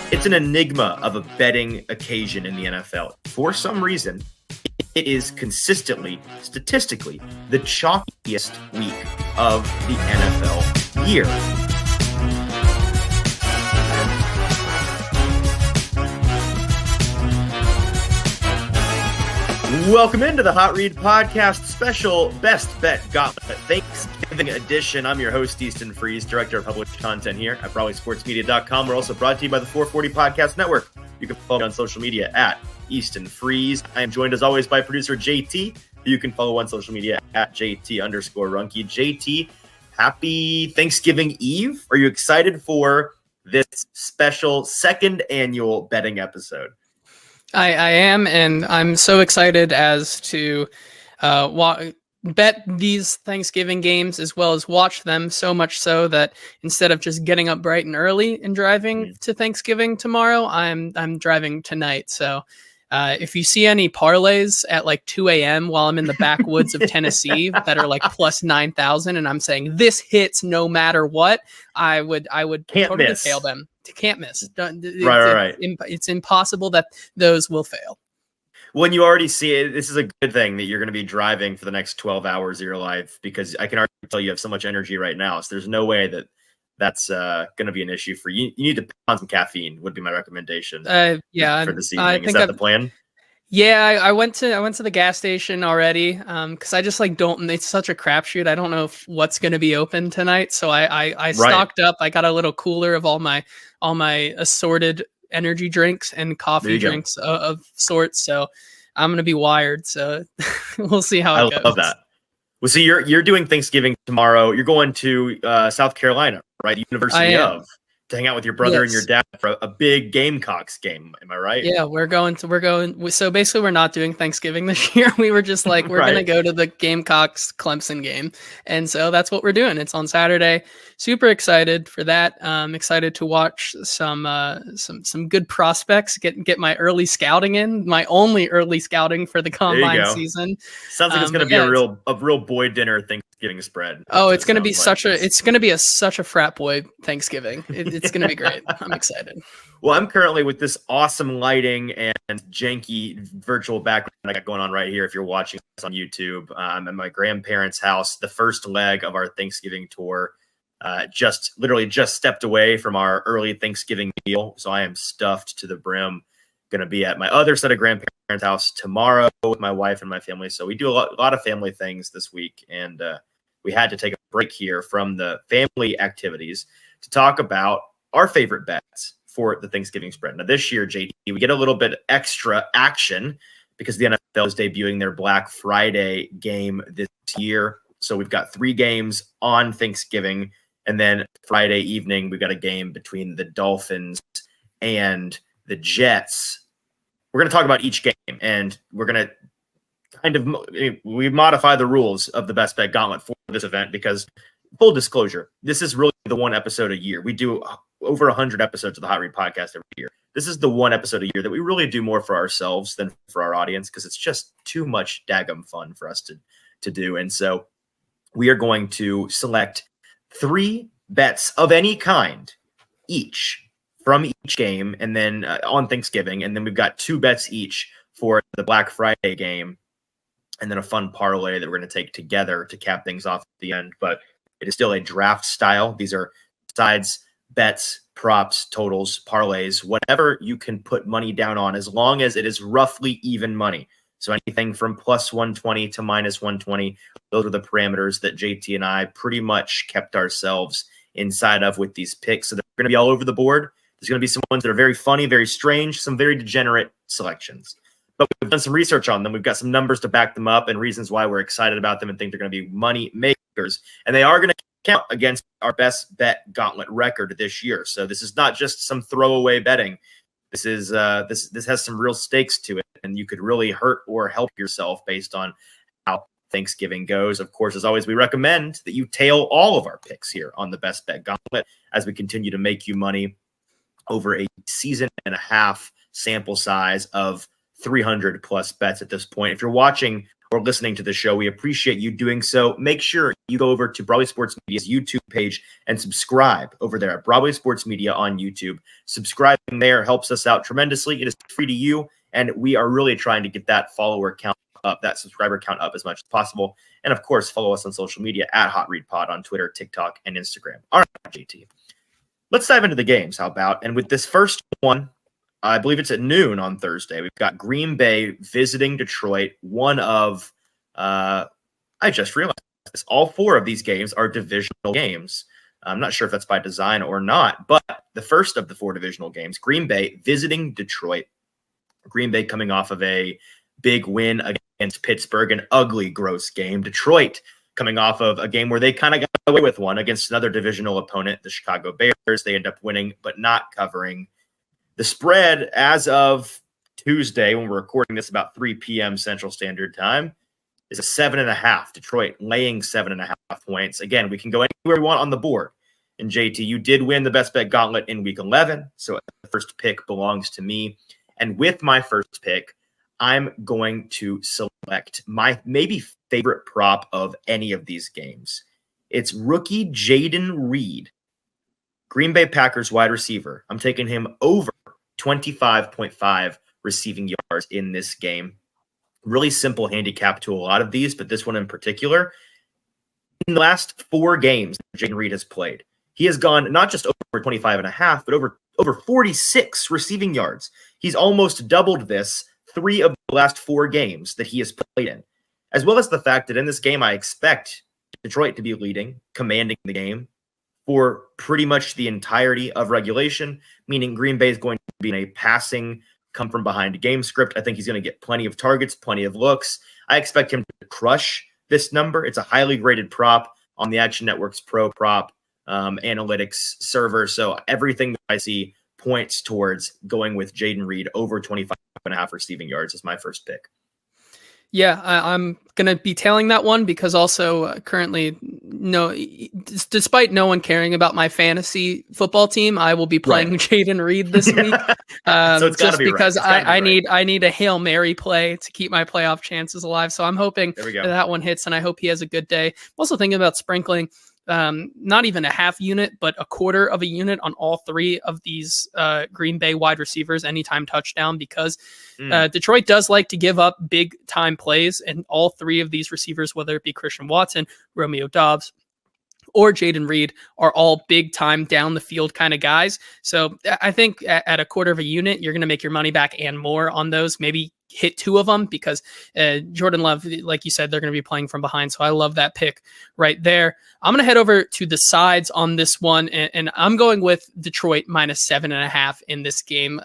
It's an enigma of a betting occasion in the NFL. For some reason, it is consistently, statistically, the chalkiest week of the NFL year. Welcome into the Hot Read Podcast special Best Bet Gauntlet Thanksgiving edition. I'm your host, Easton Freeze, Director of Public Content here at BroadwaySportsMedia.com. We're also brought to you by the 440 Podcast Network. You can follow me on social media at Easton Freeze. I am joined as always by producer JT, who you can follow on social media at JT_Runke. JT, happy Thanksgiving Eve. Are you excited for this special second annual betting episode? I am, and I'm so excited as to bet these Thanksgiving games as well as watch them, so much so that instead of just getting up bright and early and driving to Thanksgiving tomorrow, I'm driving tonight. So if you see any parlays at like 2 a.m. while I'm in the backwoods of Tennessee that are like plus 9,000 and I'm saying this hits no matter what, I would totally tail them. Can't miss. Right. It's impossible that those will fail. When you already see it, this is a good thing that you're going to be driving for the next 12 hours of your life, because I can already tell you have so much energy right now. So there's no way that that's going to be an issue for you. You need to pound some caffeine would be my recommendation. For this evening. Is that the plan? Yeah, I went to the gas station already because I just don't. It's such a crapshoot. I don't know what's going to be open tonight, so I stocked up. I got a little cooler of all my assorted energy drinks and coffee drinks of sorts. So I'm going to be wired. So we'll see how it goes. I love that. Well, so you're doing Thanksgiving tomorrow. You're going to South Carolina, right? University of. To hang out with your brother and your dad for a big Gamecocks game. Am I right? Yeah, we're going. So basically we're not doing Thanksgiving this year. We were just like, we're going to go to the Gamecocks Clemson game. And so that's what we're doing. It's on Saturday. Super excited for that. Excited to watch some good prospects, get my early scouting in, my only early scouting for the combine season. Sounds like it's going to be a real boy dinner Thanksgiving spread. Oh, it's going to be such a frat boy Thanksgiving. It's going to be great. I'm excited. Well, I'm currently with this awesome lighting and janky virtual background I got going on right here. If you're watching this on YouTube, I'm at my grandparents' house, the first leg of our Thanksgiving tour. Just stepped away from our early Thanksgiving meal. So I am stuffed to the brim. Going to be at my other set of grandparents' house tomorrow with my wife and my family. So we do a lot of family things this week. And we had to take a break here from the family activities to talk about our favorite bets for the Thanksgiving spread. Now this year, JT, we get a little bit extra action because the NFL is debuting their Black Friday game this year. So we've got 3 games on Thanksgiving, and then Friday evening, we've got a game between the Dolphins and the Jets. We're going to talk about each game, and we're going to we modify the rules of the Best Bet Gauntlet for this event because, full disclosure, this is really the one episode a year. We do over 100 episodes of the Hot Read Podcast every year. This is the one episode a year that we really do more for ourselves than for our audience because it's just too much daggum fun for us to do. And so we are going to select 3 bets of any kind each from each game, and then on Thanksgiving, and then we've got 2 bets each for the Black Friday game, and then a fun parlay that we're going to take together to cap things off at the end. But it is still a draft style. These are sides, bets, props, totals, parlays, whatever you can put money down on, as long as it is roughly even money. So anything from plus 120 to minus 120, those are the parameters that JT and I pretty much kept ourselves inside of with these picks. So they're going to be all over the board. There's going to be some ones that are very funny, very strange, some very degenerate selections. But we've done some research on them. We've got some numbers to back them up and reasons why we're excited about them and think they're going to be money makers. And they are going to count against our Best Bet Gauntlet record this year. So this is not just some throwaway betting. This is this has some real stakes to it, and you could really hurt or help yourself based on how Thanksgiving goes. Of course, as always, we recommend that you tail all of our picks here on the Best Bet Gauntlet as we continue to make you money over a season and a half sample size of 300 plus bets at this point. If you're watching or listening to the show. We appreciate you doing so. Make sure you go over to Broadway Sports Media's YouTube page and subscribe over there at Broadway Sports Media on YouTube. Subscribing there helps us out tremendously. It is free to you, and we are really trying to get that follower count up, that subscriber count up as much as possible. And of course, follow us on social media at Hot Read Pod on Twitter, TikTok, and Instagram. All right, JT. Let's dive into the games. How about? And with this first one, I believe it's at noon on Thursday. We've got Green Bay visiting Detroit. One of, I just realized this, all four of these games are divisional games. I'm not sure if that's by design or not, but the first of the four divisional games, Green Bay visiting Detroit. Green Bay coming off of a big win against Pittsburgh, an ugly, gross game. Detroit coming off of a game where they kind of got away with one against another divisional opponent, the Chicago Bears. They end up winning, but not covering. The spread as of Tuesday, when we're recording this about 3 p.m. Central Standard Time, is a 7.5. Detroit laying 7.5 points. Again, we can go anywhere we want on the board. And JT, you did win the best bet gauntlet in week 11. So the first pick belongs to me. And with my first pick, I'm going to select my maybe favorite prop of any of these games. It's rookie Jaden Reed, Green Bay Packers wide receiver. I'm taking him over 25.5 receiving yards in this game. Really simple handicap to a lot of these, but this one in particular. In the last 4 games that Jaden Reed has played, he has gone not just over 25.5, but over 46 receiving yards. He's almost doubled this 3 of the last 4 games that he has played in, as well as the fact that in this game, I expect Detroit to be leading, commanding the game for pretty much the entirety of regulation, meaning Green Bay is going to be in a passing, come from behind game script. I think he's going to get plenty of targets, plenty of looks. I expect him to crush this number. It's a highly graded prop on the Action Network's Pro Prop analytics server. So everything that I see points towards going with Jaden Reed over 25.5 receiving yards as my first pick. Yeah, I'm going to be tailing that one because also currently, despite no one caring about my fantasy football team, I will be playing Jaden Reed this week. So it's just because I need a Hail Mary play to keep my playoff chances alive. So I'm hoping that one hits, and I hope he has a good day. I'm also thinking about sprinkling not even a half unit, but a quarter of a unit on all 3 of these Green Bay wide receivers anytime touchdown, because Detroit does like to give up big time plays, and all 3 of these receivers, whether it be Christian Watson, Romeo Doubs, or Jaden Reed, are all big time down the field kind of guys. So I think at a quarter of a unit, you're going to make your money back and more on those. Maybe hit 2 of them because Jordan Love, like you said, they're going to be playing from behind. So I love that pick right there. I'm going to head over to the sides on this one, and I'm going with Detroit minus 7.5 in this game.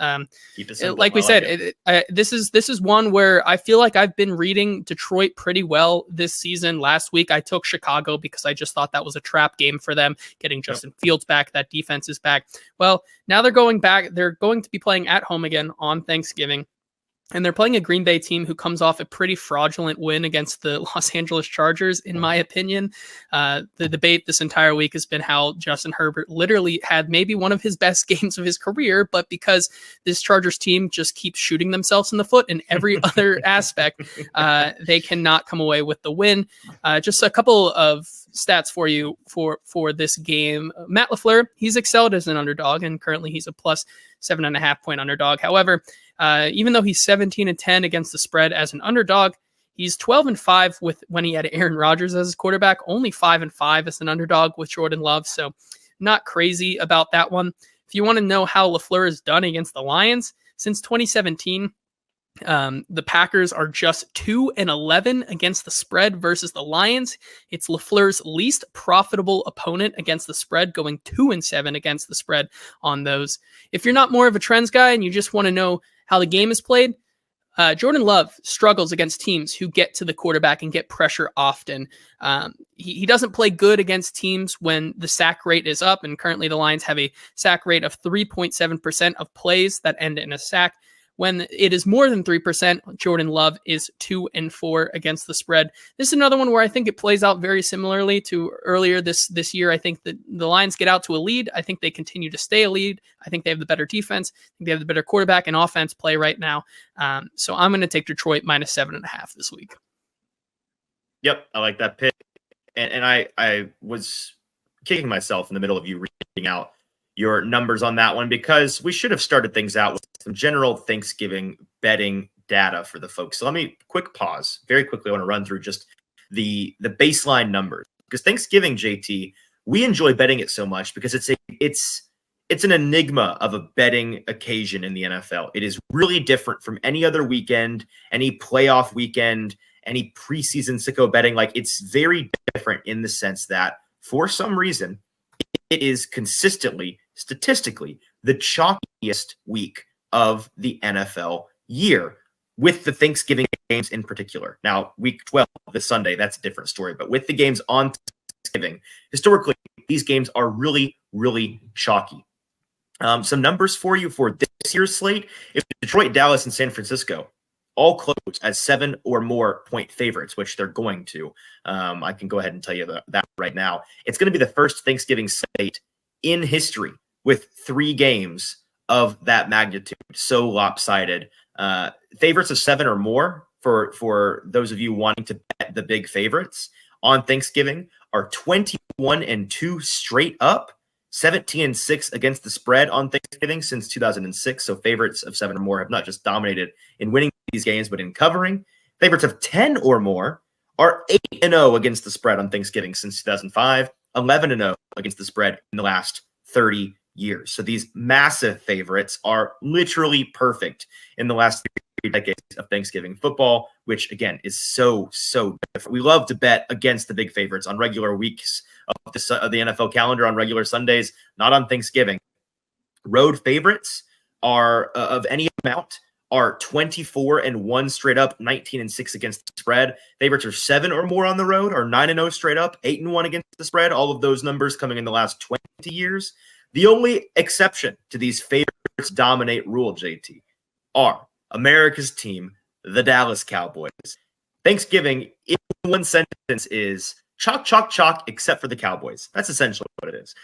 Like we said, this is one where I feel like I've been reading Detroit pretty well this season. Last week, I took Chicago because I just thought that was a trap game for them, getting Justin Fields back. That defense is back. Well, now they're going back. They're going to be playing at home again on Thanksgiving. And they're playing a Green Bay team who comes off a pretty fraudulent win against the Los Angeles Chargers, in my opinion. The debate this entire week has been how Justin Herbert literally had maybe one of his best games of his career, but because this Chargers team just keeps shooting themselves in the foot in every other aspect, they cannot come away with the win. Just a couple of stats for you for this game. Matt LaFleur, he's excelled as an underdog, and currently he's a plus 7.5 point underdog. However, even though he's 17-10 against the spread as an underdog, he's 12-5 with when he had Aaron Rodgers as his quarterback, only 5-5 as an underdog with Jordan Love. So not crazy about that one. If you want to know how LaFleur has done against the Lions since 2017, the Packers are just 2-11 against the spread versus the Lions. It's LaFleur's least profitable opponent against the spread, going 2-7 against the spread on those. If you're not more of a trends guy and you just want to know how the game is played, Jordan Love struggles against teams who get to the quarterback and get pressure often. He doesn't play good against teams when the sack rate is up, and currently the Lions have a sack rate of 3.7% of plays that end in a sack. When it is more than 3%, Jordan Love is 2-4 against the spread. This is another one where I think it plays out very similarly to earlier this year. I think that the Lions get out to a lead. I think they continue to stay a lead. I think they have the better defense. I think they have the better quarterback and offense play right now. So I'm going to take Detroit minus 7.5 this week. Yep, I like that pick. And I was kicking myself in the middle of you reading out your numbers on that one because we should have started things out with some general Thanksgiving betting data for the folks. So let me quick pause very quickly. I want to run through just the baseline numbers because Thanksgiving, JT, we enjoy betting it so much because it's an enigma of a betting occasion in the NFL. It is really different from any other weekend, any playoff weekend, any preseason sicko betting. Like, it's very different in the sense that for some reason, it is consistently, statistically, the chalkiest week of the NFL year, with the Thanksgiving games in particular. Now, week 12, this Sunday, that's a different story. But with the games on Thanksgiving, historically, these games are really, really chalky. Some numbers for you for this year's slate. If Detroit, Dallas, and San Francisco all close as 7 or more point favorites, which they're going to, I can go ahead and tell you that right now. It's going to be the first Thanksgiving slate in history with 3 games of that magnitude. So lopsided. Favorites of 7 or more for those of you wanting to bet the big favorites on Thanksgiving are 21-2 straight up. 17-6 against the spread on Thanksgiving since 2006. So favorites of 7 or more have not just dominated in winning these games, but in covering. Favorites of 10 or more are 8-0 against the spread on Thanksgiving since 2005, 11-0 against the spread in the last 30 years. So these massive favorites are literally perfect in the last 3 decades of Thanksgiving football, which again is so different. We love to bet against the big favorites on regular weeks of the NFL calendar, on regular Sundays, not on Thanksgiving. Road favorites are of any amount are 24-1 straight up, 19-6 against the spread. Favorites are 7 or more on the road, are 9-0 straight up, 8-1 against the spread. All of those numbers coming in the last 20 years. The only exception to these favorites dominate rule, JT, are America's team, the Dallas Cowboys. Thanksgiving, in one sentence, is chalk, chalk, chalk, except for the Cowboys. That's essentially what it is.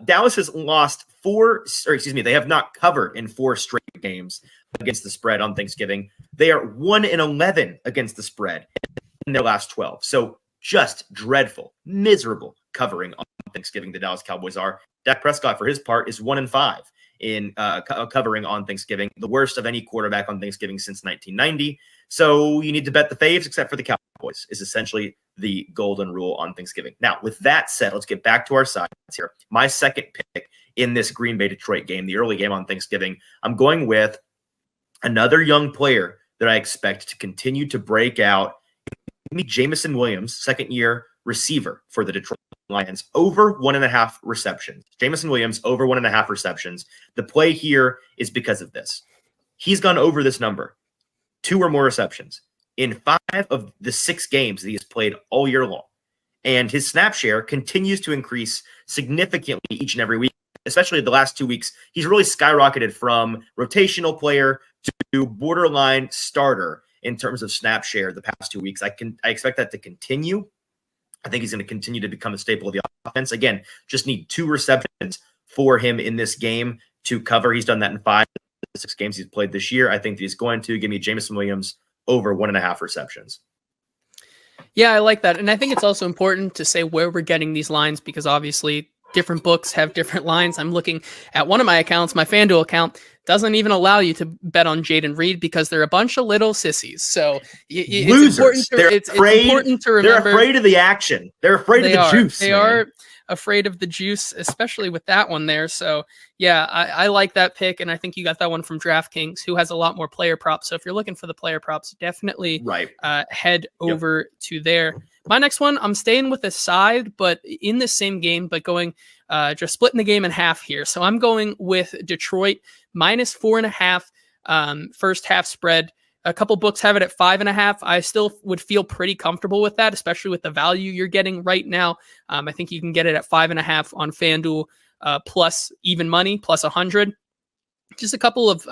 Dallas has lost they have not covered in 4 straight games against the spread on Thanksgiving. They are 1-11 against the spread in their last 12. So just dreadful, miserable covering on Thanksgiving. The Dallas Cowboys are. Dak Prescott, for his part, is 1-5 in covering on Thanksgiving, the worst of any quarterback on Thanksgiving since 1990. So you need to bet the faves except for the Cowboys is essentially the golden rule on Thanksgiving. Now, with that said, let's get back to our sides here. My second pick in this Green Bay-Detroit game, the early game on Thanksgiving, I'm going with another young player that I expect to continue to break out. Jameson Williams, second-year receiver for the Detroit Lions, over 1.5 receptions. Jameson Williams, over 1.5 receptions. The play here is because of this. He's gone over this number, 2 or more receptions, in 5 of the 6 games that he has played all year long. And his snap share continues to increase significantly each and every week, especially the last 2 weeks. He's really skyrocketed from rotational player to borderline starter in terms of snap share the past 2 weeks. I expect that to continue. I think he's going to continue to become a staple of the offense. Again, just need 2 receptions for him in this game to cover. He's done that in 5 of the 6 games he's played this year. I think that he's going to give me Jameson Williams over 1.5 receptions. Yeah, I like that. And I think it's also important to say where we're getting these lines because obviously different books have different lines. I'm looking at one of my accounts, my FanDuel account, doesn't even allow you to bet on Jaden Reed because they're a bunch of little sissies. So it's important to remember. They're afraid of the action. They're afraid of the juice. They are afraid of the juice, especially with that one there. So yeah, I like that pick. And I think you got that one from DraftKings, who has a lot more player props. So if you're looking for the player props, definitely head over to there. My next one, I'm staying with a side, but in the same game, but going just splitting the game in half here. So I'm going with Detroit -4.5 first half spread. A couple books have it at 5.5. I still would feel pretty comfortable with that, especially with the value you're getting right now. I think you can get it at 5.5 on FanDuel plus even money, plus 100. Just a couple of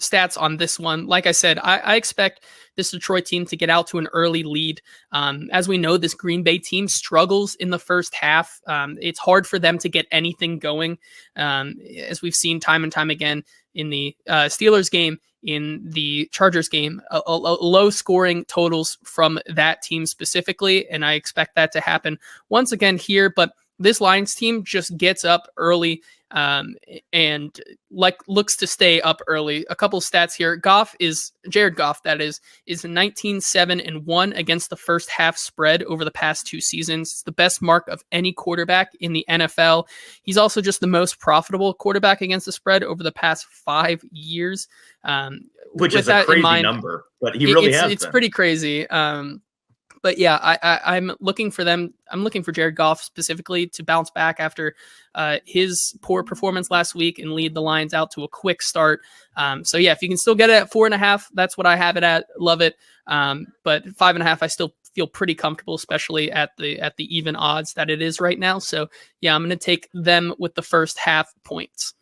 stats on this one. Like I said, I expect this Detroit team to get out to an early lead. As we know, this Green Bay team struggles in the first half. It's hard for them to get anything going. As we've seen time and time again in the Steelers game, in the Chargers game, a low scoring totals from that team specifically. And I expect that to happen once again here. But this Lions team just gets up early and looks to stay up early. A couple stats here. Jared Goff, that is 19-7-1 against the first half spread over the past 2 seasons. It's the best mark of any quarterback in the NFL. He's also just the most profitable quarterback against the spread over the past 5 years. Which is a crazy number, but he really has. It's pretty crazy. But yeah, I'm looking for them. I'm looking for Jared Goff specifically to bounce back after his poor performance last week and lead the Lions out to a quick start. So yeah, if you can still get it at 4.5, that's what I have it at. Love it. But 5.5, I still feel pretty comfortable, especially at the even odds that it is right now. So yeah, I'm going to take them with the first half points.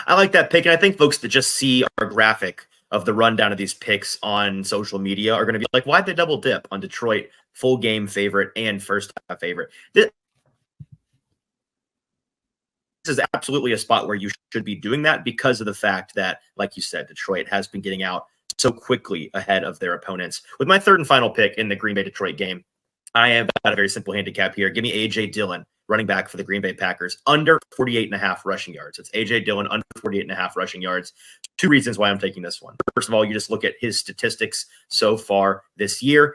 I like that pick, and I think folks that just see our graphic of the rundown of these picks on social media are going to be like, why'd they double dip on Detroit full game favorite and first half favorite? This is absolutely a spot where you should be doing that because of the fact that, like you said, Detroit has been getting out so quickly ahead of their opponents. With my third and final pick in the Green Bay Detroit game, I have got a very simple handicap here. Give me A.J. Dillon, running back for the Green Bay Packers, under 48.5 rushing yards. It's A.J. Dillon under 48.5 rushing yards. 2 reasons why I'm taking this one. First of all, you just look at his statistics so far this year.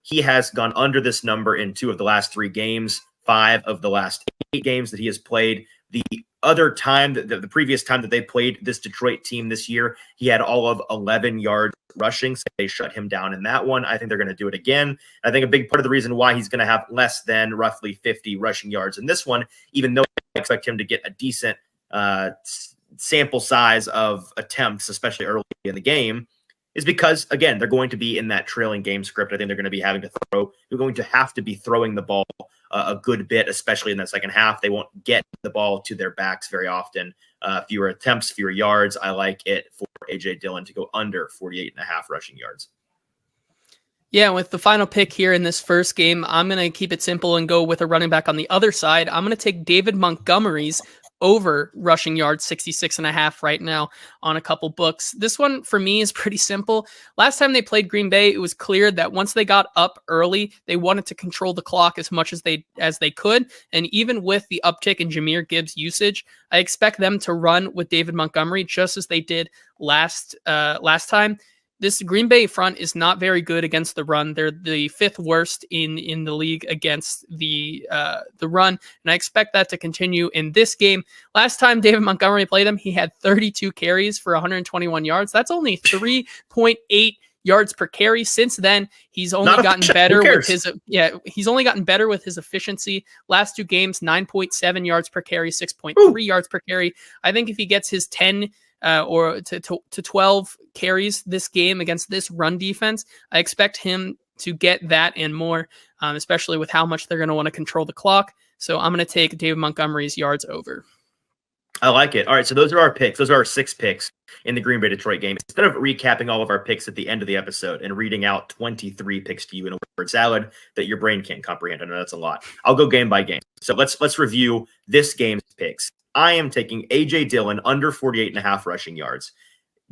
He has gone under this number in 2 of the last 3 games, 5 of the last 8 games that he has played. The other time, the previous time that they played this Detroit team this year, he had all of 11 yards rushing, so they shut him down in that one. I think they're going to do it again. I think a big part of the reason why he's going to have less than roughly 50 rushing yards in this one, even though I expect him to get a decent sample size of attempts, especially early in the game, is because, again, they're going to be in that trailing game script. I think they're going to be having to throw. They're going to have to be throwing the ball a good bit, especially in that second half. They won't get the ball to their backs very often. Fewer attempts, fewer yards. I like it for A.J. Dillon to go under 48.5 rushing yards. Yeah, with the final pick here in this first game, I'm going to keep it simple and go with a running back on the other side. I'm going to take David Montgomery's over rushing yards, 66.5 right now on a couple books. This one for me is pretty simple. Last time they played Green Bay, it was clear that once they got up early, they wanted to control the clock as much as they could. And even with the uptick in Jahmyr Gibbs usage, I expect them to run with David Montgomery just as they did last time. This Green Bay front is not very good against the run. They're the 5th worst in the league against the run, and I expect that to continue in this game. Last time David Montgomery played him, he had 32 carries for 121 yards. That's only 3.8 yards per carry. Since then, he's only gotten better with his efficiency. Last 2 games, 9.7 yards per carry, 6.3 yards per carry. I think if he gets his 10 or to 12 carries this game against this run defense, I expect him to get that and more, especially with how much they're going to want to control the clock. So I'm going to take David Montgomery's yards over. I like it. All right, so those are our picks. Those are our 6 picks in the Green Bay Detroit game. Instead of recapping all of our picks at the end of the episode and reading out 23 picks to you in a word salad that your brain can't comprehend, I know that's a lot. I'll go game by game. So let's review this game's picks. I am taking A.J. Dillon under 48.5 rushing yards,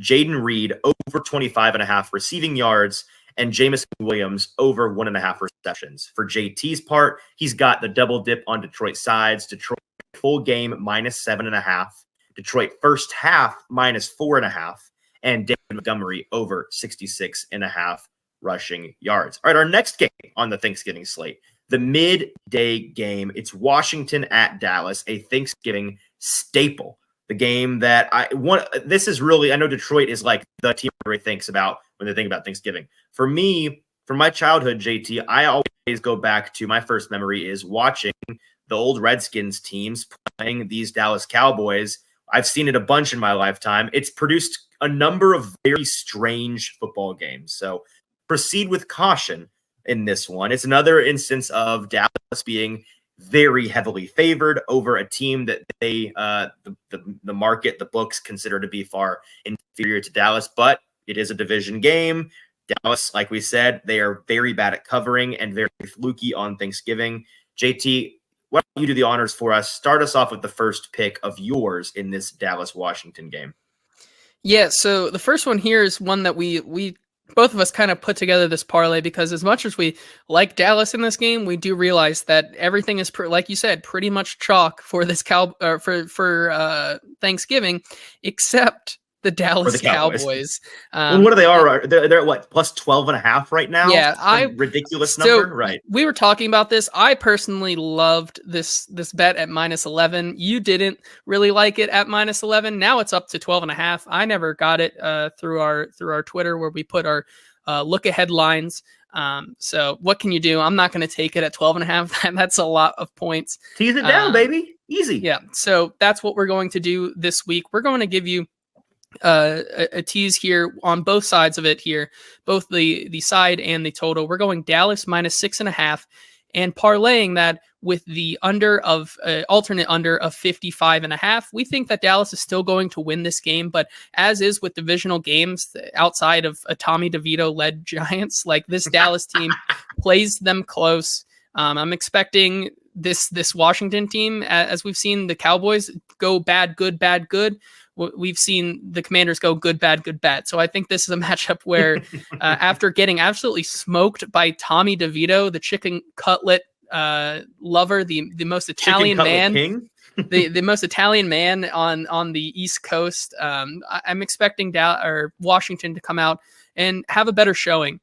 Jaden Reed over 25.5 receiving yards, and Jameson Williams over 1.5 receptions. For JT's part, he's got the double dip on Detroit sides. Detroit full game -7.5, Detroit first half -4.5, and David Montgomery over 66.5 rushing yards. All right, our next game on the Thanksgiving slate, the midday game. It's Washington at Dallas, a Thanksgiving staple. The game that this is really, I know Detroit is like the team everybody thinks about when they think about Thanksgiving. For me, from my childhood, JT, I always go back to my first memory is watching the old Redskins teams playing these Dallas Cowboys. I've seen it a bunch in my lifetime. It's produced a number of very strange football games. So proceed with caution in this one. It's another instance of Dallas being very heavily favored over a team that they the market, the books consider to be far inferior to Dallas, but it is a division game. Dallas, like we said, they are very bad at covering and very fluky on Thanksgiving. JT, why don't you do the honors for us? Start us off with the first pick of yours in this Dallas-Washington game. Yeah, so the first one here is one that we both of us kind of put together this parlay because as much as we like Dallas in this game, we do realize that everything is like you said, pretty much chalk for this for Thanksgiving, except the For the Dallas Cowboys. Cowboys. Well, what are they are? They're at what, plus 12.5 right now? Yeah, Some ridiculous number, right? We were talking about this. I personally loved this bet at -11. You didn't really like it at -11. Now it's up to 12.5. I never got it through our Twitter where we put our look ahead lines. So what can you do? I'm not going to take it at 12.5. That's a lot of points. Tease it down, baby. Easy. Yeah. So that's what we're going to do this week. We're going to give you a tease here on both sides of it here, both the side and the total. We're going Dallas -6.5 and parlaying that with the under of alternate under of 55.5. We think that Dallas is still going to win this game, but as is with divisional games outside of a Tommy DeVito led Giants, like this Dallas team plays them close. I'm expecting this Washington team, as we've seen the Cowboys go bad, good, bad, good. We've seen the Commanders go good, bad, good, bad. So I think this is a matchup where after getting absolutely smoked by Tommy DeVito, the chicken cutlet lover, the most Italian man, the most Italian man on the East Coast, I'm expecting Washington to come out and have a better showing.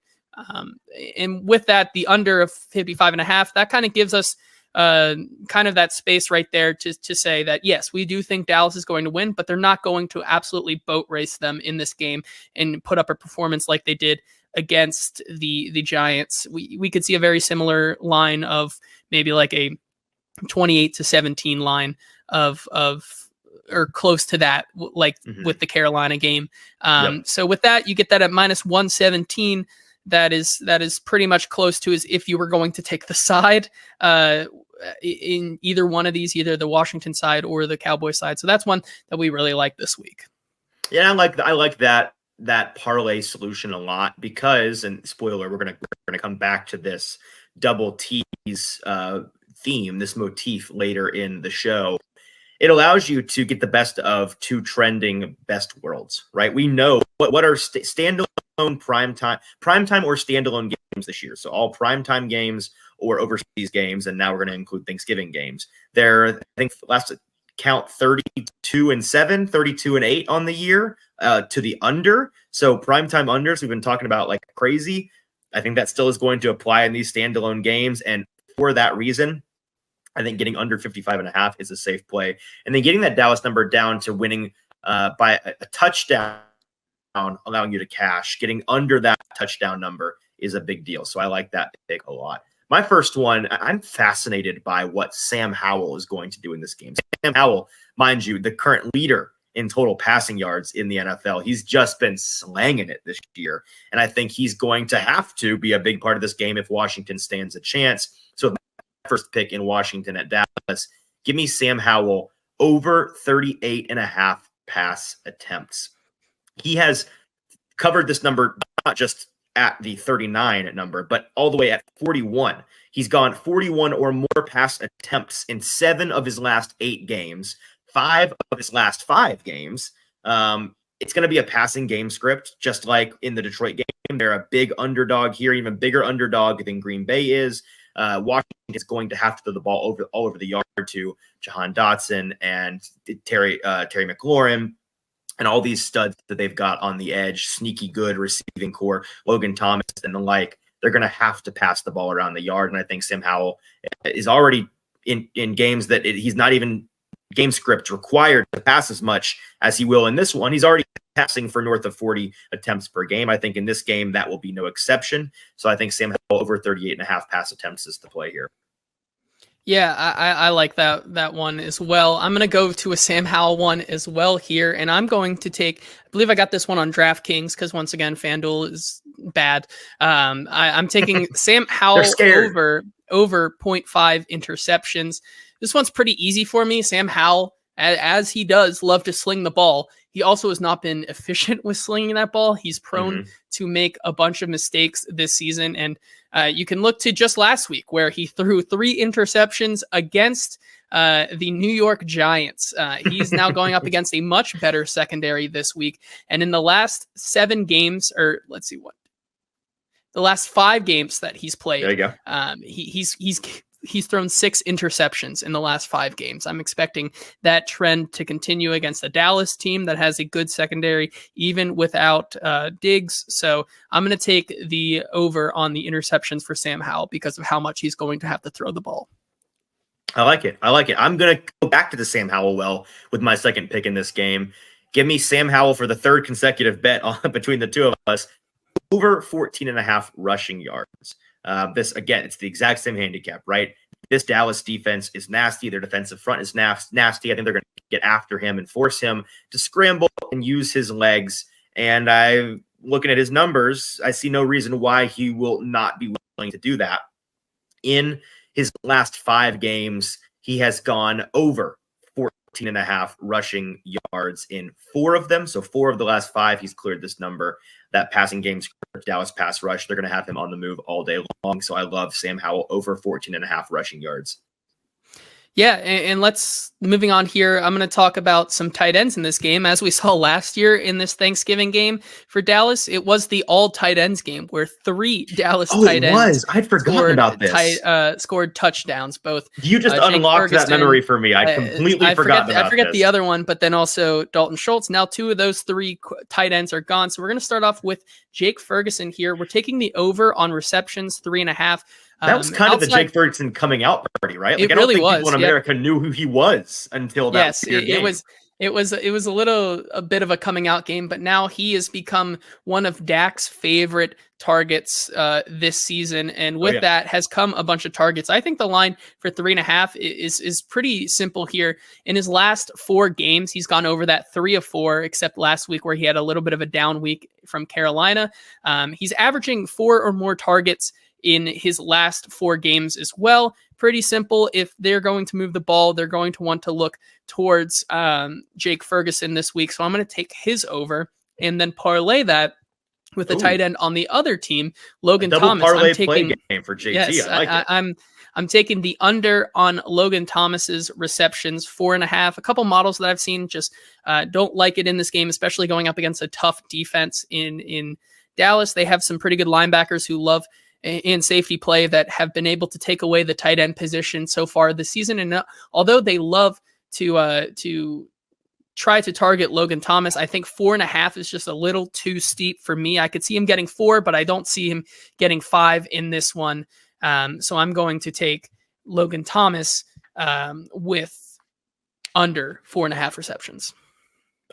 And with that, the under of 55.5, that kind of gives us kind of that space right there to say that, yes, we do think Dallas is going to win, but they're not going to absolutely boat race them in this game and put up a performance like they did against the Giants. We could see a very similar line of maybe like a 28-17 line of or close to that, like with the Carolina game. So with that, you get that at -117. That is pretty much close to as if you were going to take the side in either one of these, either the Washington side or the Cowboy side. So that's one that we really like this week. Yeah, I like that parlay solution a lot because, and spoiler, we're gonna come back to this double tease theme, this motif later in the show. It allows you to get the best of two trending best worlds, right? We know what are standalone primetime or standalone games this year. So all primetime games or overseas games, and now we're going to include Thanksgiving games. They're, I think, last count 32-7, 32-8 on the year to the under. So primetime unders, we've been talking about like crazy. I think that still is going to apply in these standalone games, and for that reason, I think getting under 55.5 is a safe play. And then getting that Dallas number down to winning by a touchdown, allowing you to cash. Getting under that touchdown number is a big deal. So I like that pick a lot. My first one, I'm fascinated by what Sam Howell is going to do in this game. Sam Howell, mind you, the current leader in total passing yards in the NFL. He's just been slanging it this year. And I think he's going to have to be a big part of this game if Washington stands a chance. So first pick in Washington at Dallas, give me Sam Howell over 38.5 pass attempts. He has covered this number not just at the 39 number, but all the way at 41. He's gone 41 or more pass attempts in 7 of his last 8 games, 5 of his last 5 games. It's going to be a passing game script, just like in the Detroit game. They're a big underdog here, even bigger underdog than Green Bay is. Washington is going to have to throw the ball all over the yard to Jahan Dotson and Terry McLaurin and all these studs that they've got on the edge, sneaky good receiving core, Logan Thomas and the like. They're going to have to pass the ball around the yard, and I think Sam Howell is already in games that he's not even game script required to pass as much as he will in this one. He's already passing for north of 40 attempts per game. I think in this game that will be no exception. So I think Sam Howell over 38.5 pass attempts is the play here. Yeah, I like that one as well. I'm going to go to a Sam Howell one as well here, and I'm going to take, I believe I got this one on DraftKings because once again, FanDuel is bad. I'm taking Sam Howell over 0.5 interceptions. This one's pretty easy for me. Sam Howell, as he does love to sling the ball, he also has not been efficient with slinging that ball. He's prone to make a bunch of mistakes this season. And you can look to just last week where he threw 3 interceptions against the New York Giants. He's now going up against a much better secondary this week. And in the last 7 games, or let's see what, the last 5 games that he's played, there you go. He's thrown 6 interceptions in the last 5 games. I'm expecting that trend to continue against the Dallas team that has a good secondary, even without Diggs. So I'm going to take the over on the interceptions for Sam Howell because of how much he's going to have to throw the ball. I like it. I'm going to go back to the Sam Howell well with my second pick in this game. Give me Sam Howell for the 3rd consecutive bet between the two of us. Over 14.5 rushing yards. This, again, it's the exact same handicap, right? This Dallas defense is nasty. Their defensive front is nasty. I think they're going to get after him and force him to scramble and use his legs. And looking at his numbers, I see no reason why he will not be willing to do that. In his last 5 games, he has gone over 14.5 rushing yards in 4 of them. So 4 of the last 5, he's cleared this number. That passing game script, Dallas pass rush, they're going to have him on the move all day long. So I love Sam Howell over 14.5 rushing yards. Yeah, and let's moving on here. I'm going to talk about some tight ends in this game. As we saw last year in this Thanksgiving game for Dallas, it was the all tight ends game where 3 Dallas tight ends. I'd forgotten about this. Scored touchdowns. Both. You just unlocked that memory for me. I completely forgot about this. I forget the other one, but then also Dalton Schultz. Now 2 of those 3 tight ends are gone. So we're going to start off with Jake Ferguson here. We're taking the over on receptions, 3.5. That was kind of the Jake Ferguson coming out party, right? Like, it really was. People in America knew who he was until that. Yes, it was a bit of a coming out game, but now he has become one of Dak's favorite targets this season, and with that has come a bunch of targets. I think the line for 3.5 is pretty simple here. In his last 4 games, he's gone over that 3 of 4, except last week where he had a little bit of a down week from Carolina. He's averaging 4 or more targets in his last 4 games as well. Pretty simple. If they're going to move the ball, they're going to want to look towards Jake Ferguson this week. So I'm going to take his over and then parlay that with the tight end on the other team, Logan Thomas. I'm taking game for JT. Yes, I like it. I'm taking the under on Logan Thomas's receptions, 4.5. A couple models that I've seen just don't like it in this game, especially going up against a tough defense in Dallas. They have some pretty good linebackers who love in safety play that have been able to take away the tight end position so far this season. And although they love to try to target Logan Thomas, I think 4.5 is just a little too steep for me. I could see him getting 4, but I don't see him getting 5 in this one. So I'm going to take Logan Thomas with under 4.5 receptions.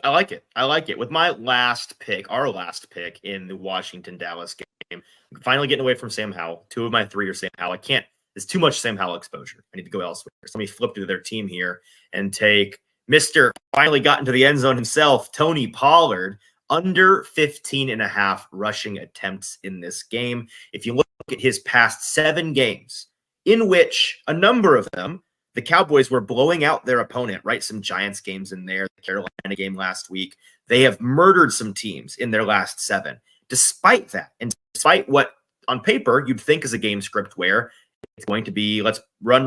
I like it. With my last pick, our last pick in the Washington-Dallas game, finally getting away from Sam Howell. 2 of my 3 are Sam Howell. There's too much Sam Howell exposure. I need to go elsewhere. So let me flip to their team here and take Mr. finally got into the end zone himself, Tony Pollard, under 15.5 rushing attempts in this game. If you look at his past 7 games, in which a number of them, the Cowboys were blowing out their opponent, right? Some Giants games in there, the Carolina game last week. They have murdered some teams in their last 7. Despite that, and despite what on paper you'd think is a game script where it's going to be, let's run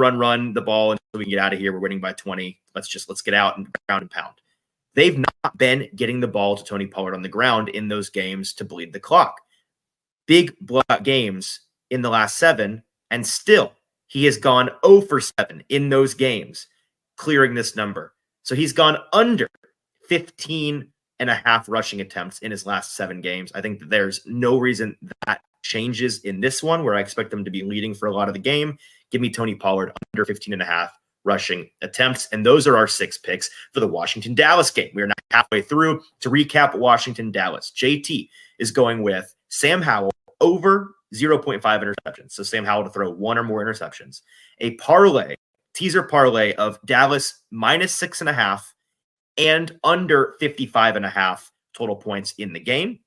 the ball until we can get out of here. We're winning by 20. Let's get out and ground and pound. They've not been getting the ball to Tony Pollard on the ground in those games to bleed the clock. Big blowout games in the last 7, and still he has gone 0 for 7 in those games, clearing this number. So he's gone under 15.5 rushing attempts in his last 7 games. I think that there's no reason that changes in this one, where I expect them to be leading for a lot of the game. Give me Tony Pollard under 15.5 rushing attempts. And those are our 6 picks for the Washington-Dallas game. We are now halfway through. To recap Washington-Dallas, JT is going with Sam Howell over 0.5 interceptions. So Sam Howell to throw 1 or more interceptions. A parlay, teaser parlay of Dallas minus 6.5 and under 55.5 total points in the game.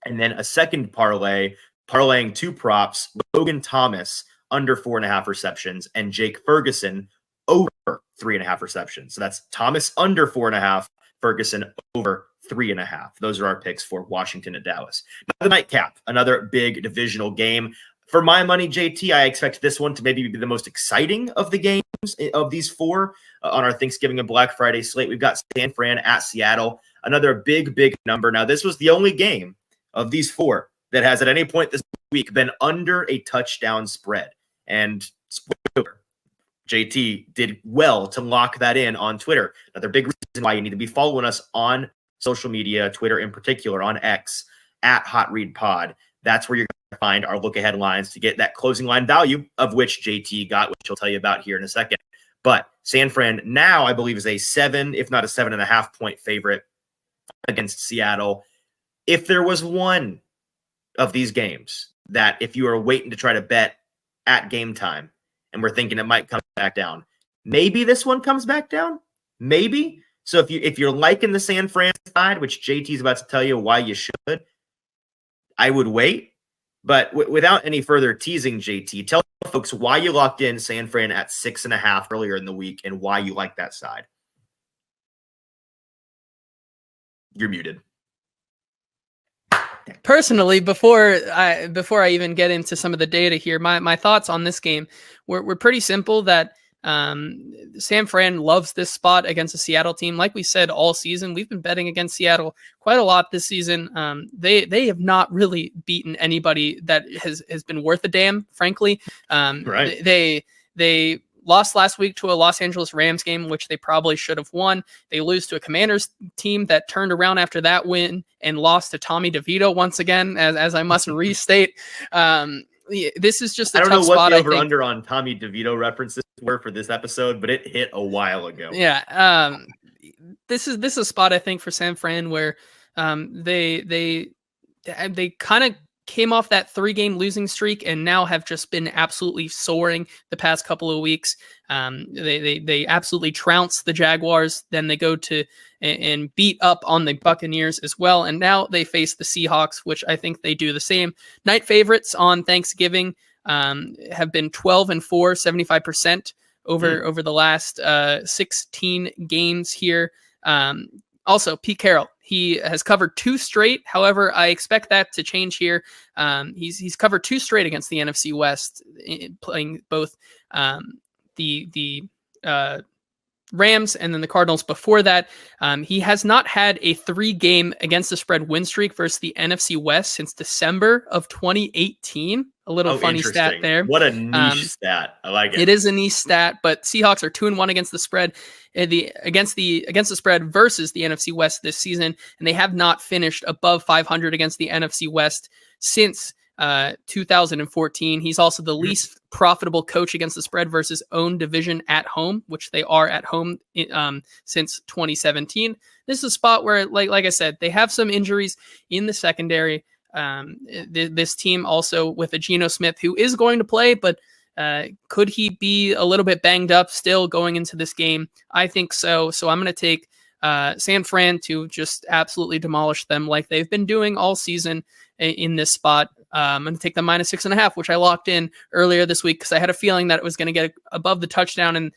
And then a second parlay, parlaying 2 props, Logan Thomas under 4.5 receptions and Jake Ferguson over 3.5 receptions. So that's Thomas under 4.5, Ferguson over 3.5. Those are our picks for Washington and Dallas. Now the nightcap, another big divisional game. For my money, JT, I expect this one to maybe be the most exciting of the games of these four on our Thanksgiving and Black Friday slate. We've got San Fran at Seattle, another big number. Now, this was the only game of these four that has at any point this week been under a touchdown spread. And spoiler, JT did well to lock that in on Twitter. Another big reason why you need to be following us on social media, Twitter in particular, on X, at Hot Read Pod. That's where you're going to find our look-ahead lines to get that closing line value, of which JT got, which he'll tell you about here in a second. But San Fran now, I believe, is a 7, if not a 7.5 point favorite against Seattle. If there was one of these games that if you are waiting to try to bet at game time and we're thinking it might come back down, maybe this one comes back down. Maybe. So if you're liking the San Fran side, which JT is about to tell you why you should, I would wait. But without any further teasing, JT, tell folks why you locked in San Fran at 6.5 earlier in the week and why you like that side. You're muted. Personally, before I even get into some of the data here, my thoughts on this game were pretty simple. That San Fran loves this spot against a Seattle team. Like we said all season, we've been betting against Seattle quite a lot this season. They have not really beaten anybody that has been worth a damn, frankly. Right. They lost last week to a Los Angeles Rams game, which they probably should have won. They lose to a Commanders team that turned around after that win and lost to Tommy DeVito once again, as I must restate. This is just a tough spot. I don't know what the over-under on Tommy DeVito references were for this episode, but it hit a while ago. Yeah. This is a spot, I think, for San Fran where they kind of came off that 3-game losing streak and now have just been absolutely soaring the past couple of weeks. They absolutely trounce the Jaguars. Then they go to and beat up on the Buccaneers as well. And now they face the Seahawks, which I think they do the same. Night favorites on Thanksgiving have been 12-4, 75% over the last 16 games here. Also, Pete Carroll, he has covered 2 straight. However, I expect that to change here. He's covered 2 straight against the NFC West, playing both the Rams and then the Cardinals before that. He has not had a 3-game against the spread win streak versus the NFC West since December of 2018. A little funny stat there. What a niche stat. I like it. It is a niche stat, but Seahawks are 2-1 against the spread, against the spread versus the NFC West this season, and they have not finished above 500 against the NFC West since 2014. He's also the least profitable coach against the spread versus own division at home, which they are at home since 2017. This is a spot where, like I said, they have some injuries in the secondary. This team also with a Geno Smith who is going to play, but could he be a little bit banged up still going into this game? I think so. So I'm going to take San Fran to just absolutely demolish them like they've been doing all season in this spot. I'm going to take the -6.5, which I locked in earlier this week because I had a feeling that it was going to get above the touchdown. And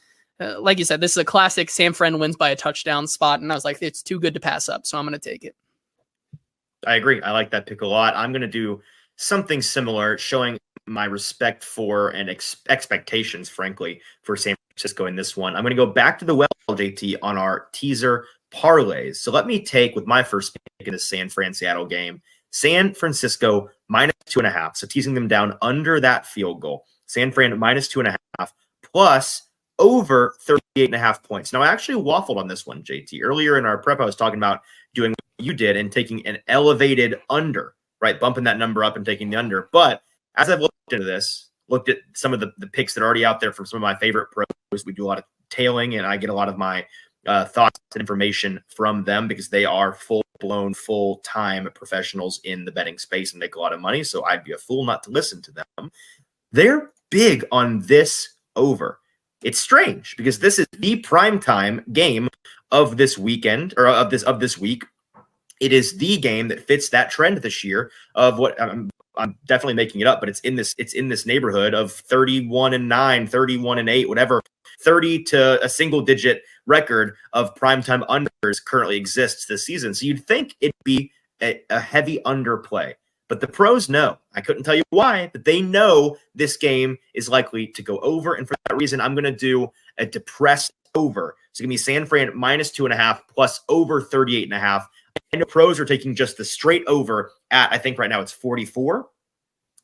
like you said, this is a classic San Fran wins by a touchdown spot. And I was like, it's too good to pass up. So I'm going to take it. I agree. I like that pick a lot. I'm going to do something similar, showing my respect for and expectations, frankly, for San Francisco in this one. I'm going to go back to the well, JT, on our teaser parlays. So let me take, with my first pick in the San Fran-Seattle game, San Francisco -2.5. So teasing them down under that field goal. San Fran -2.5 plus over 38.5 points. Now, I actually waffled on this one, JT. Earlier in our prep, I was talking about doing what you did and taking an elevated under, right? Bumping that number up and taking the under. But as I've looked into this, looked at some of the picks that are already out there from some of my favorite pros, we do a lot of tailing, and I get a lot of my thoughts and information from them because they are full-blown, full-time professionals in the betting space and make a lot of money. So I'd be a fool not to listen to them. They're big on this over. It's strange because this is the primetime game of this weekend, or of this week. It is the game that fits that trend this year of what I'm definitely making it up, but it's in this neighborhood of 31-9, 31-8, whatever, 30 to a single digit record of primetime unders currently exists this season. So you'd think it'd be a heavy underplay. But the pros know. I couldn't tell you why, but they know this game is likely to go over. And for that reason, I'm going to do a depressed over. So give me San Fran -2.5 plus over 38.5. I know pros are taking just the straight over at, I think right now it's 44.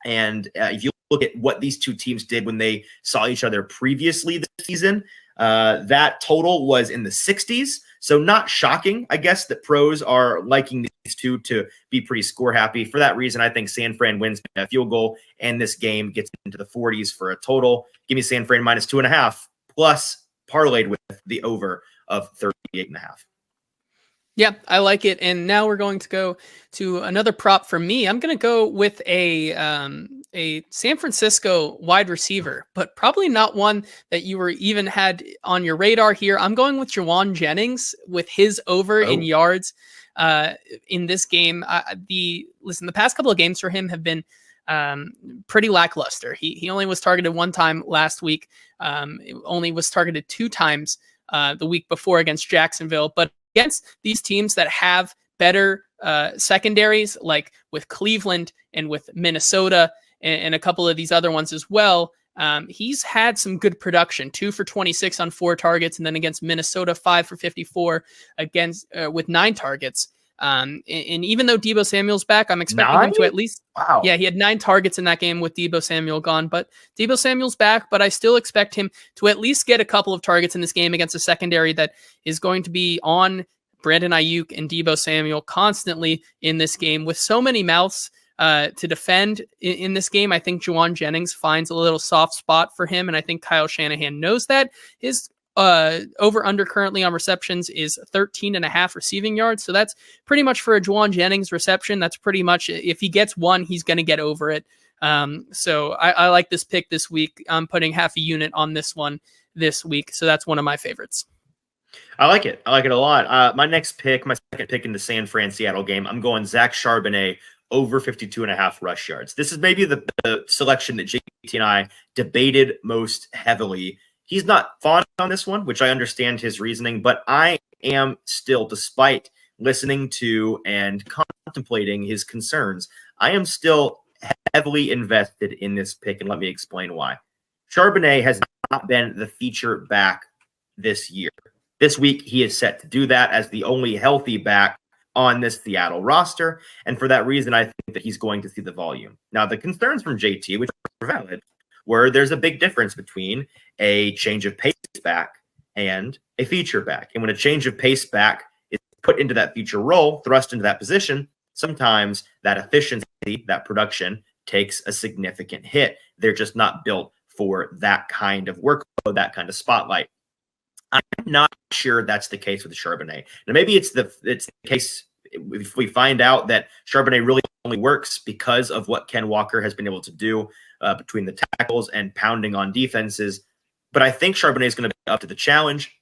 And if you look at what these two teams did when they saw each other previously this season, that total was in the 60s. So not shocking, I guess, that pros are liking these two to be pretty score happy. For that reason, I think San Fran wins by a field goal, and this game gets into the 40s for a total. Give me San Fran -2.5 plus parlayed with the over of 38.5. Yeah, I like it. And now we're going to go to another prop for me. I'm going to go with a San Francisco wide receiver, but probably not one that you were even had on your radar here. I'm going with Juwan Jennings with his over in yards in this game. The past couple of games for him have been pretty lackluster. He only was targeted one time last week. Only was targeted 2 times the week before against Jacksonville, but against these teams that have better secondaries, like with Cleveland and with Minnesota and a couple of these other ones as well, he's had some good production. 2 for 26 on 4 targets, and then against Minnesota, 5 for 54 against with 9 targets. And even though Deebo Samuel's back, I'm expecting him to at least, yeah, he had 9 targets in that game with Deebo Samuel gone, but Deebo Samuel's back, but I still expect him to at least get a couple of targets in this game against a secondary that is going to be on Brandon Ayuk and Deebo Samuel constantly in this game with so many mouths to defend in this game. I think Juwan Jennings finds a little soft spot for him, and I think Kyle Shanahan knows that. His over under currently on receptions is 13.5 receiving yards. So that's pretty much for a Juwan Jennings reception. That's pretty much, if he gets one, he's going to get over it. So I like this pick this week. I'm putting half a unit on this one this week. So that's one of my favorites. I like it. I like it a lot. My next pick, my second pick in the San Fran Seattle game, I'm going Zach Charbonnet over 52.5 rush yards. This is maybe the selection that JT and I debated most heavily. He's not fond on this one, which I understand his reasoning, but I am still, despite listening to and contemplating his concerns, I am still heavily invested in this pick, and let me explain why. Charbonnet has not been the feature back this year. This week, he is set to do that as the only healthy back on this Seattle roster, and for that reason, I think that he's going to see the volume. Now, the concerns from JT, which are valid, where there's a big difference between a change of pace back and a feature back. And when a change of pace back is put into that feature role, thrust into that position, sometimes that efficiency, that production takes a significant hit. They're just not built for that kind of workload, that kind of spotlight. I'm not sure that's the case with Charbonnet. Now, maybe it's the case if we find out that Charbonnet really only works because of what Ken Walker has been able to do between the tackles and pounding on defenses. But I think Charbonnet is going to be up to the challenge.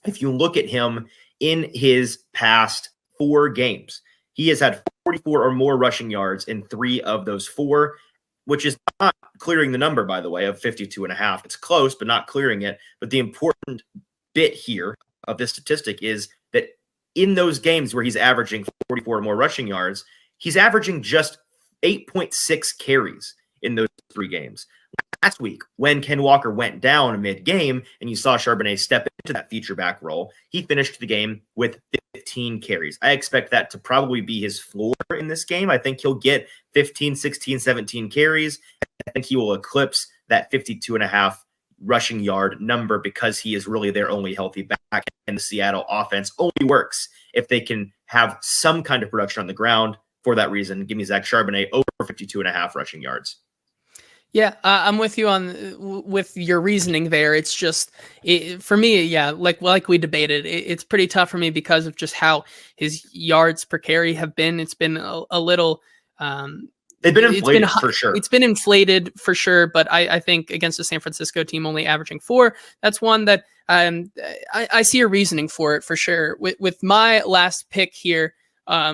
If you look at him in his past 4 games, he has had 44 or more rushing yards in 3 of those 4, which is not clearing the number, by the way, of 52.5. It's close, but not clearing it. But the important bit here of this statistic is that in those games where he's averaging 44 or more rushing yards, he's averaging just 8.6 carries in those 3 games. Last week, when Ken Walker went down mid-game and you saw Charbonnet step into that feature back role, he finished the game with 15 carries. I expect that to probably be his floor in this game. I think he'll get 15, 16, 17 carries. I think he will eclipse that 52.5 rushing yard number because he is really their only healthy back, and the Seattle offense only works if they can have some kind of production on the ground. For that reason, give me Zach Charbonnet over 52.5 rushing yards. Yeah, I'm with you with your reasoning there. It's just for me, yeah, like we debated, it's pretty tough for me because of just how his yards per carry have been. It's been a little. They've been inflated for sure. It's been inflated for sure, but I think against the San Francisco team only averaging 4, that's one that I see a reasoning for it for sure. With my last pick here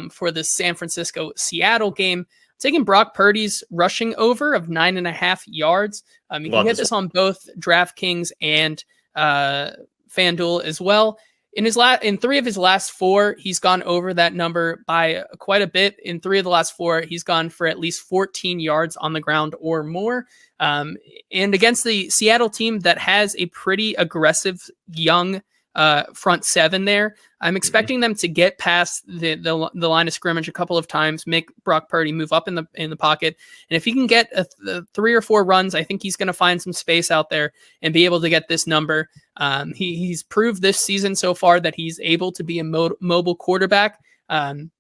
for the San Francisco-Seattle game, taking Brock Purdy's rushing over of 9.5 yards. You can get this on both DraftKings and FanDuel as well. in 3 of his last 4, he's gone over that number by quite a bit. In 3 of the last 4, he's gone for at least 14 yards on the ground or more. And against the Seattle team that has a pretty aggressive young front 7 there, I'm expecting them to get past the line of scrimmage a couple of times, make Brock Purdy move up in the pocket, and if he can get 3 or 4 runs, I think he's going to find some space out there and be able to get this number. He's proved this season so far that he's able to be a mobile quarterback, and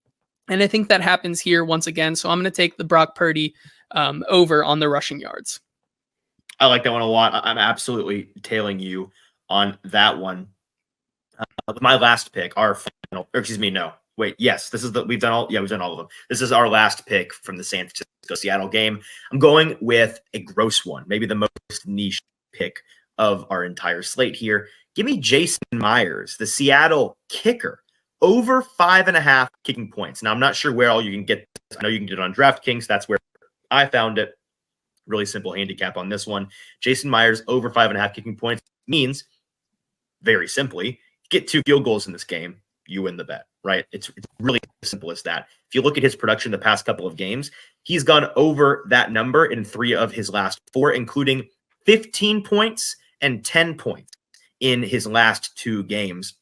I think that happens here once again. So I'm going to take the Brock Purdy over on the rushing yards. I like that one a lot. I'm absolutely tailing you on that one. My last pick, yes, this is we've done all of them. This is our last pick from the San Francisco Seattle game. I'm going with a gross one, maybe the most niche pick of our entire slate here. Give me Jason Myers, the Seattle kicker, over 5.5 kicking points. Now, I'm not sure where all you can get this. I know you can get it on DraftKings. That's where I found it. Really simple handicap on this one. Jason Myers over 5.5 kicking points means, very simply, get 2 field goals in this game, you win the bet, right? It's really as simple as that. If you look at his production the past couple of games, he's gone over that number in 3 of his last 4, including 15 points and 10 points in his last 2 games.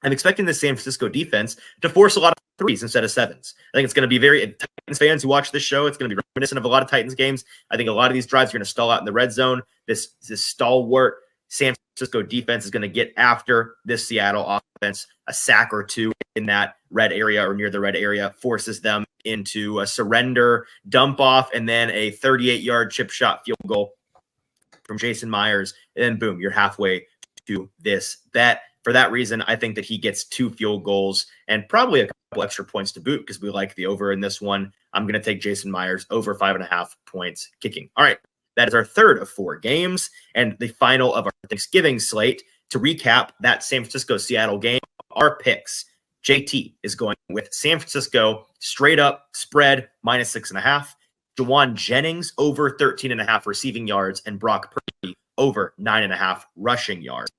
I'm expecting the San Francisco defense to force a lot of 3s instead of 7s. I think it's going to be Titans fans who watch this show, it's going to be reminiscent of a lot of Titans games. I think a lot of these drives are going to stall out in the red zone. This stalwart San Francisco defense is going to get after this Seattle offense. A sack or 2 in that red area or near the red area forces them into a surrender, dump off, and then a 38-yard chip shot field goal from Jason Myers. And then boom, you're halfway to this bet. For that reason, I think that he gets 2 field goals and probably a couple extra points to boot because we like the over in this one. I'm going to take Jason Myers over 5.5 points kicking. All right. That is our third of 4 games and the final of our Thanksgiving slate. To recap that San Francisco-Seattle game, our picks. JT is going with San Francisco straight up spread -6.5. Jawan Jennings over 13.5 receiving yards and Brock Purdy over 9.5 rushing yards.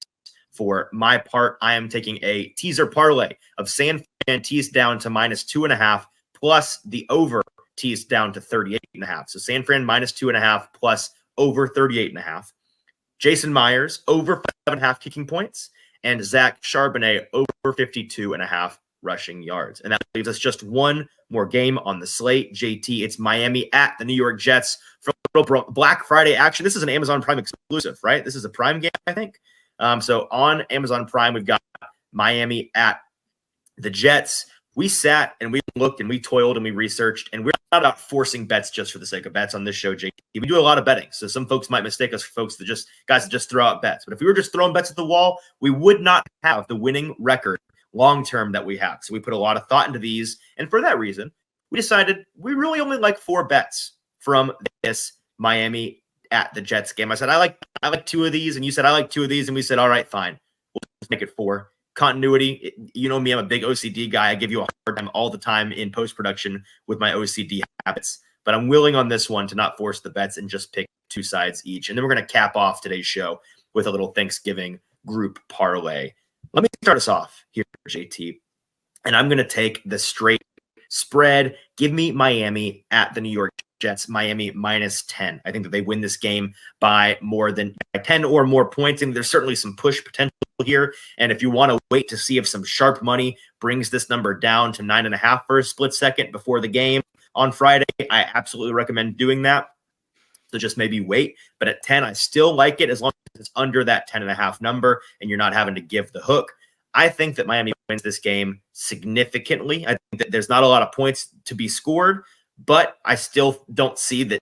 For my part, I am taking a teaser parlay of San Fran teased down to -2.5 plus the over teased down to 38.5. So San Fran -2.5 plus over 38.5. Jason Myers over 5.5 kicking points and Zach Charbonnet over 52.5 rushing yards. And that leaves us just one more game on the slate. JT, it's Miami at the New York Jets for a little Black Friday action. This is an Amazon Prime exclusive, right? This is a Prime game, I think. So on Amazon Prime, we've got Miami at the Jets. We sat and we looked and we toiled and we researched, and we're not about forcing bets just for the sake of bets on this show, JT. We do a lot of betting. So some folks might mistake us for folks that just throw out bets. But if we were just throwing bets at the wall, we would not have the winning record long-term that we have. So we put a lot of thought into these. And for that reason, we decided we really only like 4 bets from this Miami at the Jets game. I said, I like 2 of these. And you said, I like 2 of these. And we said, all right, fine. We'll just make it 4. Continuity. You know me, I'm a big OCD guy. I give you a hard time all the time in post-production with my OCD habits. But I'm willing on this one to not force the bets and just pick 2 sides each. And then we're going to cap off today's show with a little Thanksgiving group parlay. Let me start us off here, JT. And I'm going to take the straight spread. Give me Miami at the New York Jets, Miami -10. I think that they win this game by more than 10 or more points. And there's certainly some push potential here. And if you want to wait to see if some sharp money brings this number down to 9.5 for a split second before the game on Friday, I absolutely recommend doing that. So just maybe wait. But at 10, I still like it as long as it's under that 10.5 number and you're not having to give the hook. I think that Miami wins this game significantly. I think that there's not a lot of points to be scored, but I still don't see that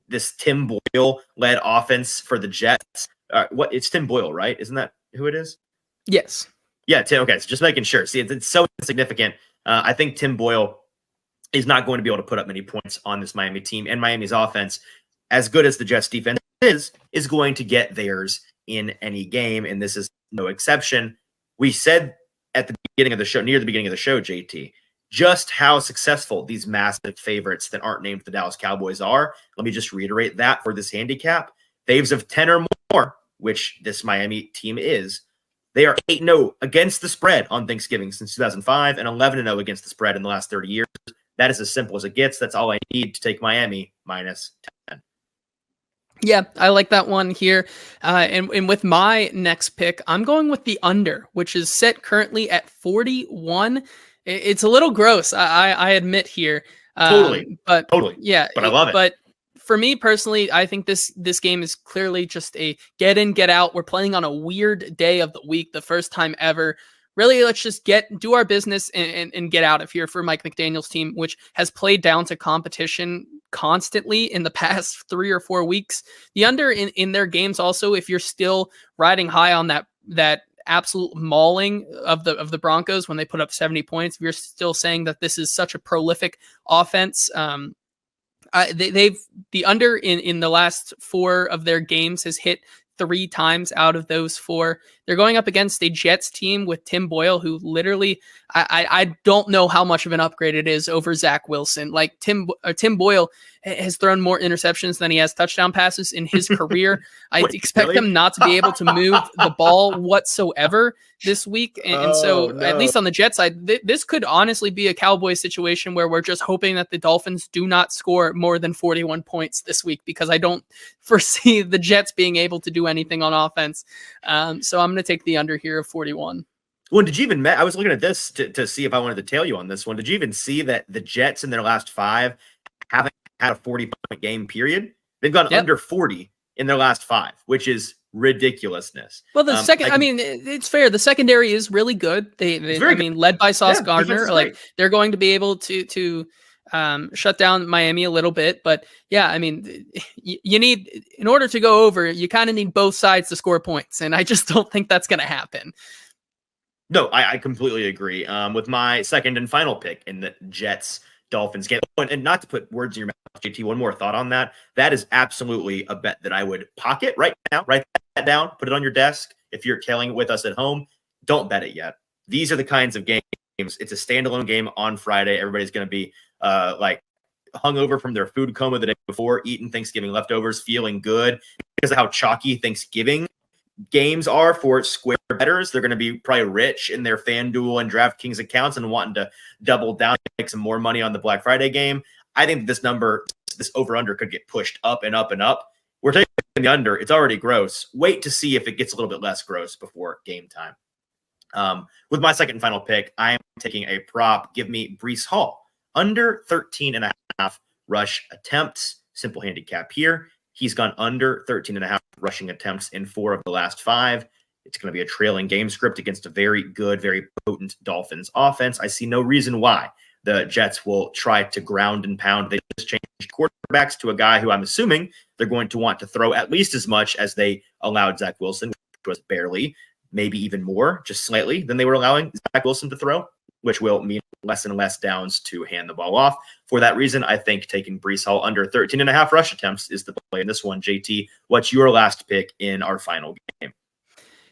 this Tim Boyle-led offense for the Jets. It's Tim Boyle, right? Isn't that who it is? Yes. Yeah, Tim. Okay, so just making sure. See, it's so insignificant. I think Tim Boyle is not going to be able to put up many points on this Miami team, and Miami's offense, as good as the Jets defense is going to get theirs in any game, and this is no exception. We said at the beginning of the show, near the beginning of the show, JT, just how successful these massive favorites that aren't named the Dallas Cowboys are. Let me just reiterate that for this handicap. Faves of 10 or more, which this Miami team is, They are 8-0 against the spread on Thanksgiving since 2005 and 11-0 against the spread in the last 30 years. That is as simple as it gets. That's all I need to take Miami minus 10. Yeah, I like that one here. And with my next pick, I'm going with the under, which is set currently at 41. It's a little gross, I admit here. Totally. But yeah, but I love it. But for me personally, I think this game is clearly just a get in, get out. We're playing on a weird day of the week, the first time ever. Really, let's just do our business and get out of here for Mike McDaniel's team, which has played down to competition constantly in the past 3 or 4 weeks. The under in their games also, if you're still riding high on that absolute mauling of the Broncos when they put up 70 points, if you're still saying that this is such a prolific offense, the under in the last 4 of their games has hit 3 times out of those 4. They're going up against a Jets team with Tim Boyle, who literally, I don't know how much of an upgrade it is over Zach Wilson. Like Tim Boyle has thrown more interceptions than he has touchdown passes in his career. I expect him not to be able to move the ball whatsoever this week. And so no. At least on the Jets side, this could honestly be a Cowboys situation where we're just hoping that the Dolphins do not score more than 41 points this week, because I don't foresee the Jets being able to do anything on offense. So I'm going to take the under here of 41. Well, did you even I was looking at this to see if I wanted to tail you on this one. Did you even see that the Jets in their last 5 haven't had a 40-point game period? They've gone under 40 in their last 5, which is ridiculousness. Well, the second, I mean, it's fair. The secondary is really good. They led by Sauce Gardner, like they're going to be able to shut down Miami a little bit. But yeah, I mean, you need, in order to go over, you kind of need both sides to score points. And I just don't think that's going to happen. No, I completely agree. With my second and final pick in the Jets-Dolphins game. And not to put words in your mouth, JT, one more thought on that. That is absolutely a bet that I would pocket right now. Write that down. Put it on your desk. If you're tailing with us at home, don't bet it yet. These are the kinds of games. It's a standalone game on Friday. Everybody's going to be like hungover from their food coma the day before, eating Thanksgiving leftovers, feeling good because of how chalky Thanksgiving games are for square bettors. They're going to be probably rich in their FanDuel and DraftKings accounts and wanting to double down, make some more money on the Black Friday game. I think this number, this over-under, could get pushed up and up and up. We're taking the under. It's already gross. Wait to see if it gets a little bit less gross before game time. With my second and final pick, I am taking a prop. Give me Breece Hall. Under 13.5 rush attempts. Simple handicap here. He's gone under 13.5 rushing attempts in 4 of the last 5. It's going to be a trailing game script against a very good, very potent Dolphins offense. I see no reason why the Jets will try to ground and pound. They just changed quarterbacks to a guy who I'm assuming they're going to want to throw at least as much as they allowed Zach Wilson, which was barely, maybe even more, just slightly, than they were allowing Zach Wilson to throw, which will mean less and less downs to hand the ball off. For that reason, I think taking Breece Hall under 13.5 rush attempts is the play in this one. JT, what's your last pick in our final game?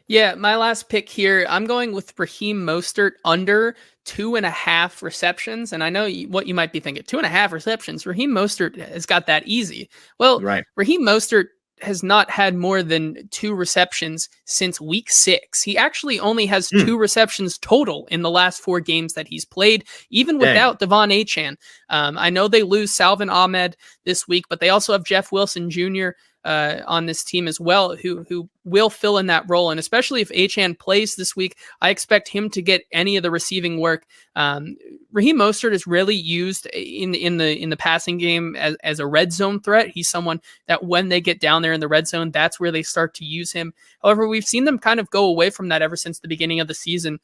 Yeah, my last pick here, I'm going with Raheem Mostert under 2.5 receptions. And I know what you might be thinking, 2.5 receptions. Raheem Mostert has got that easy. Well, right. Raheem Mostert has not had more than 2 receptions since week 6. He actually only has 2 receptions total in the last 4 games that he's played, even without Devon Achane. I know they lose Salvin Ahmed this week, but they also have Jeff Wilson Jr. On this team as well, who will fill in that role. And especially if Achane plays this week, I expect him to get any of the receiving work. Raheem Mostert is really used in the passing game as a red zone threat. He's someone that when they get down there in the red zone, that's where they start to use him. However, we've seen them kind of go away from that ever since the beginning of the season.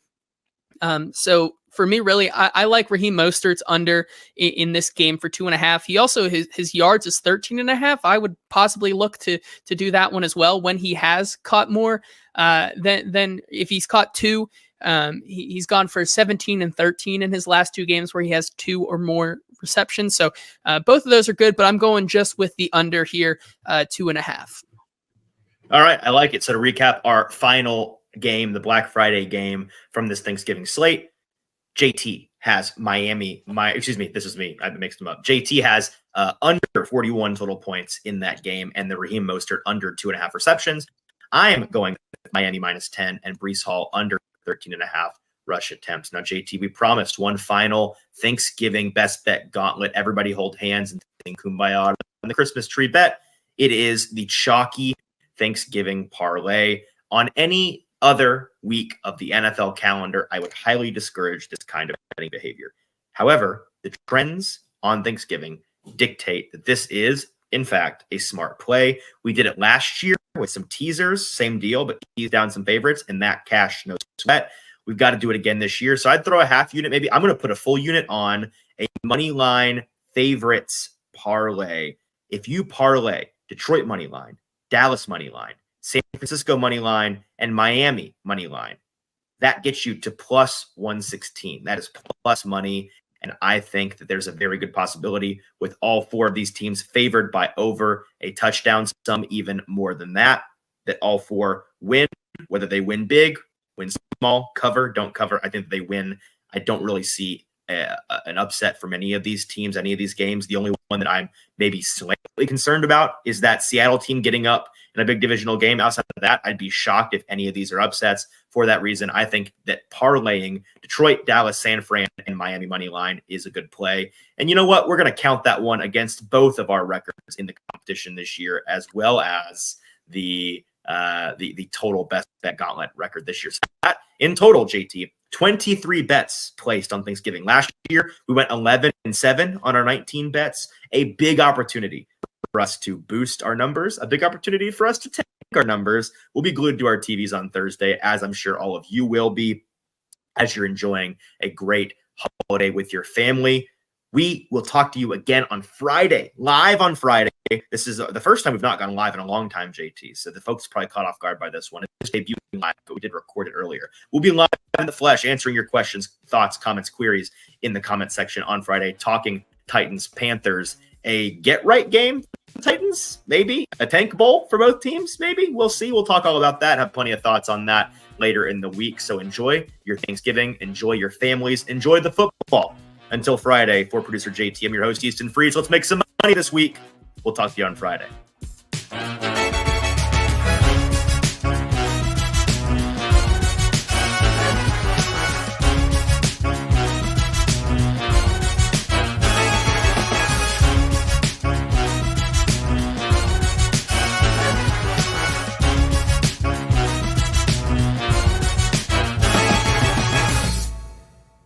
So for me, really, I like Raheem Mostert's under in this game for 2.5. He also, his yards is 13.5. I would possibly look to do that one as well when he has caught more than if he's caught 2. He's gone for 17 and 13 in his last 2 games where he has 2 or more receptions. So both of those are good, but I'm going just with the under here, 2.5. All right. I like it. So to recap our final game, the Black Friday game from this Thanksgiving slate, JT has Miami. This is me. I've mixed them up. JT has under 41 total points in that game and the Raheem Mostert under 2.5 receptions. I am going Miami -10 and Breece Hall under 13.5 rush attempts. Now, JT, we promised one final Thanksgiving best bet gauntlet. Everybody hold hands and sing Kumbaya on the Christmas tree bet. It is the chalky Thanksgiving parlay. On any other week of the NFL calendar, I would highly discourage this kind of betting behavior. However, the trends on Thanksgiving dictate that this is, in fact, a smart play. We did it last year with some teasers, same deal, but teased down some favorites, and that cash, no sweat. We've got to do it again this year. So I'd throw a half unit. Maybe I'm going to put a full unit on a money line favorites parlay. If you parlay Detroit money line, Dallas money line, San Francisco money line, and Miami money line, that gets you to plus 116. That is plus money. And I think that there's a very good possibility with all four of these teams favored by over a touchdown, some even more than that, that all four win, whether they win big, win small, cover, don't cover. I think they win. I don't really see an upset from any of these teams, any of these games. The only one that I'm maybe slightly concerned about is that Seattle team getting up in a big divisional game. Outside of that, I'd be shocked if any of these are upsets. For that reason, I think that parlaying Detroit, Dallas, San Fran, and Miami money line is a good play. And you know what? We're going to count that one against both of our records in the competition this year, as well as the total best bet gauntlet record this year. So that in total, JT, 23 bets placed on Thanksgiving. Last year, we went 11-7 on our 19 bets. A big opportunity for us to boost our numbers, a big opportunity for us to take our numbers. We'll be glued to our TVs on Thursday, as I'm sure all of you will be, as you're enjoying a great holiday with your family. We will talk to you again on Friday, live on Friday. This is the first time we've not gone live in a long time, JT. So the folks probably caught off guard by this one. It's debuting live, but we did record it earlier. We'll be live in the flesh, answering your questions, thoughts, comments, queries in the comment section on Friday, talking Titans, Panthers, a get-right game for the Titans, maybe a tank bowl for both teams, maybe. We'll see. We'll talk all about that, have plenty of thoughts on that later in the week. So enjoy your Thanksgiving, enjoy your families, enjoy the football. Until Friday, for producer JT, I'm your host, Easton Freeze. Let's make some money this week. We'll talk to you on Friday.